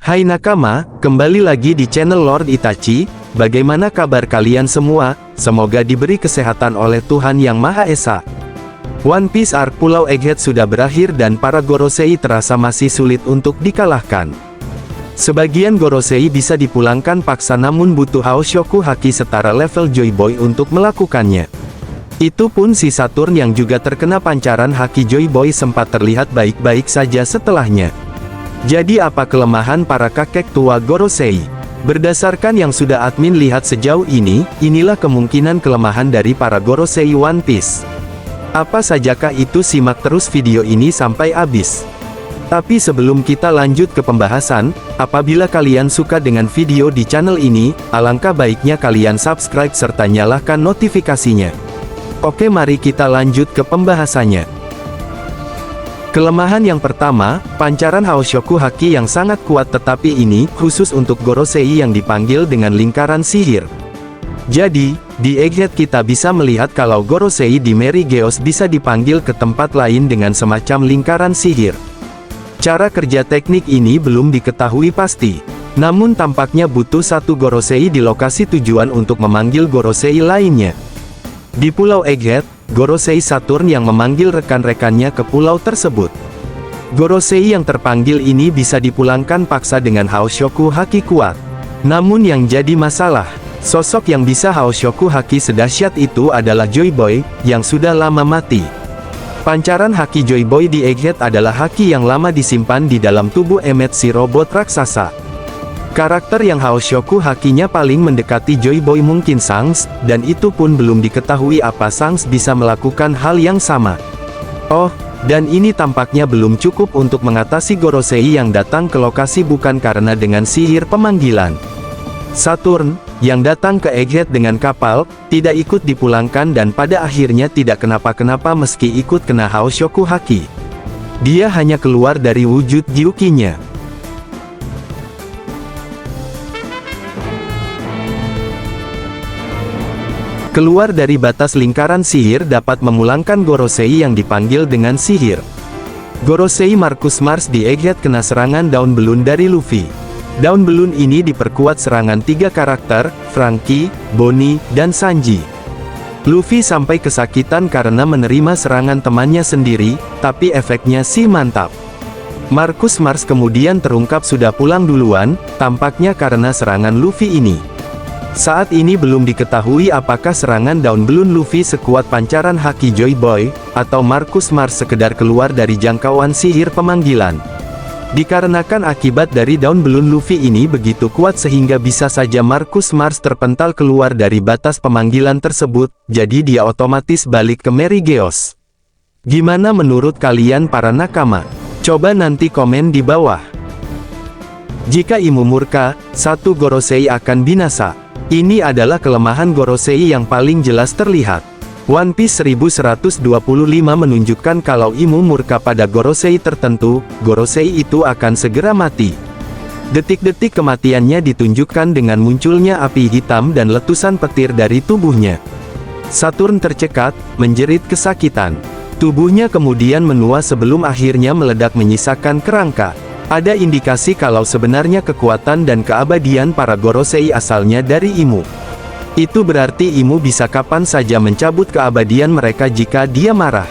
Hai nakama, kembali lagi di channel Lord Itachi. Bagaimana kabar kalian semua? Semoga diberi kesehatan oleh Tuhan Yang Maha Esa. One Piece Arc Pulau Egghead sudah berakhir dan para Gorosei terasa masih sulit untuk dikalahkan. Sebagian Gorosei bisa dipulangkan paksa namun butuh Haoshoku Haki setara level Joy Boy untuk melakukannya. Itu pun si Saturn yang juga terkena pancaran Haki Joy Boy sempat terlihat baik-baik saja setelahnya. Jadi apa kelemahan para kakek tua Gorosei? Berdasarkan yang sudah admin lihat sejauh ini, inilah kemungkinan kelemahan dari para Gorosei One Piece. Apa sajakah itu? Simak terus video ini sampai habis. Tapi sebelum kita lanjut ke pembahasan, apabila kalian suka dengan video di channel ini, alangkah baiknya kalian subscribe serta nyalakan notifikasinya. Oke, mari kita lanjut ke pembahasannya. Kelemahan yang pertama, pancaran Haoshoku Haki yang sangat kuat, tetapi ini khusus untuk Gorosei yang dipanggil dengan lingkaran sihir. Jadi, di Egghead kita bisa melihat kalau Gorosei di Mary Geos bisa dipanggil ke tempat lain dengan semacam lingkaran sihir. Cara kerja teknik ini belum diketahui pasti. Namun tampaknya butuh satu Gorosei di lokasi tujuan untuk memanggil Gorosei lainnya. Di Pulau Egghead, Gorosei Saturn yang memanggil rekan-rekannya ke pulau tersebut. Gorosei yang terpanggil ini bisa dipulangkan paksa dengan Haoshoku Haki kuat. Namun yang jadi masalah, sosok yang bisa Haoshoku Haki sedahsyat itu adalah Joy Boy, yang sudah lama mati. Pancaran Haki Joy Boy di Egghead adalah haki yang lama disimpan di dalam tubuh Emmet si robot raksasa. Karakter yang Haoshoku Hakinya paling mendekati Joy Boy mungkin Shanks, dan itu pun belum diketahui apa Shanks bisa melakukan hal yang sama. Oh, dan ini tampaknya belum cukup untuk mengatasi Gorosei yang datang ke lokasi bukan karena dengan sihir pemanggilan. Saturn, yang datang ke Egghead dengan kapal, tidak ikut dipulangkan dan pada akhirnya tidak kenapa-kenapa meski ikut kena Haoshoku Haki. Dia hanya keluar dari wujud Gyuki-nya. Keluar dari batas lingkaran sihir dapat memulangkan Gorosei yang dipanggil dengan sihir. Gorosei Marcus Mars di Egghead kena serangan daun belun dari Luffy. Daun belun ini diperkuat serangan 3 karakter, Franky, Bonnie, dan Sanji. Luffy sampai kesakitan karena menerima serangan temannya sendiri, tapi efeknya sih mantap. Marcus Mars kemudian terungkap sudah pulang duluan, tampaknya karena serangan Luffy ini. Saat ini belum diketahui apakah serangan daun belun Luffy sekuat pancaran Haki Joy Boy, atau Marcus Mars sekedar keluar dari jangkauan sihir pemanggilan. Dikarenakan akibat dari daun belun Luffy ini begitu kuat sehingga bisa saja Marcus Mars terpental keluar dari batas pemanggilan tersebut, jadi dia otomatis balik ke Mary Geos. Gimana menurut kalian para nakama? Coba nanti komen di bawah. Jika Imu murka, satu Gorosei akan binasa. Ini adalah kelemahan Gorosei yang paling jelas terlihat. One Piece 1125 menunjukkan kalau Imu murka pada Gorosei tertentu, Gorosei itu akan segera mati. Detik-detik kematiannya ditunjukkan dengan munculnya api hitam dan letusan petir dari tubuhnya. Saturn tercekat, menjerit kesakitan. Tubuhnya kemudian menua sebelum akhirnya meledak menyisakan kerangka. Ada indikasi kalau sebenarnya kekuatan dan keabadian para Gorosei asalnya dari Imu. Itu berarti Imu bisa kapan saja mencabut keabadian mereka jika dia marah.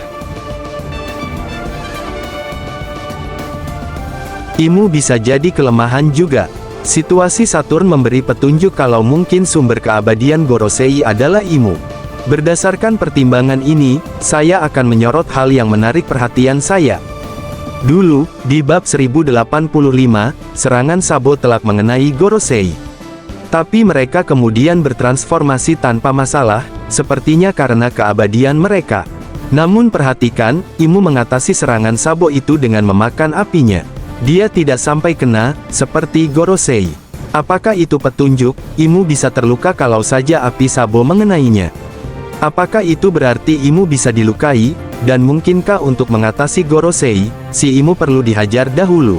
Imu bisa jadi kelemahan juga. Situasi Saturn memberi petunjuk kalau mungkin sumber keabadian Gorosei adalah Imu. Berdasarkan pertimbangan ini, saya akan menyorot hal yang menarik perhatian saya. Dulu, di bab 1085, serangan Sabo telak mengenai Gorosei. Tapi mereka kemudian bertransformasi tanpa masalah, sepertinya karena keabadian mereka. Namun perhatikan, Imu mengatasi serangan Sabo itu dengan memakan apinya. Dia tidak sampai kena, seperti Gorosei. Apakah itu petunjuk, Imu bisa terluka kalau saja api Sabo mengenainya? Apakah itu berarti Imu bisa dilukai, dan mungkinkah untuk mengatasi Gorosei, si Imu perlu dihajar dahulu?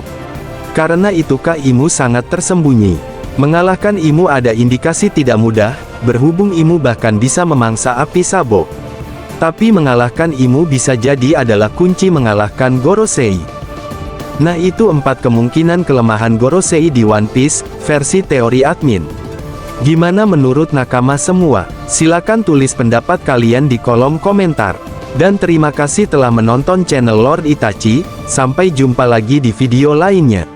Karena itukah Imu sangat tersembunyi? Mengalahkan Imu ada indikasi tidak mudah, berhubung Imu bahkan bisa memangsa api Sabo. Tapi mengalahkan Imu bisa jadi adalah kunci mengalahkan Gorosei. Nah itu 4 kemungkinan kelemahan Gorosei di One Piece, versi teori admin. Gimana menurut nakama semua? Silakan tulis pendapat kalian di kolom komentar. Dan terima kasih telah menonton channel Lord Itachi, sampai jumpa lagi di video lainnya.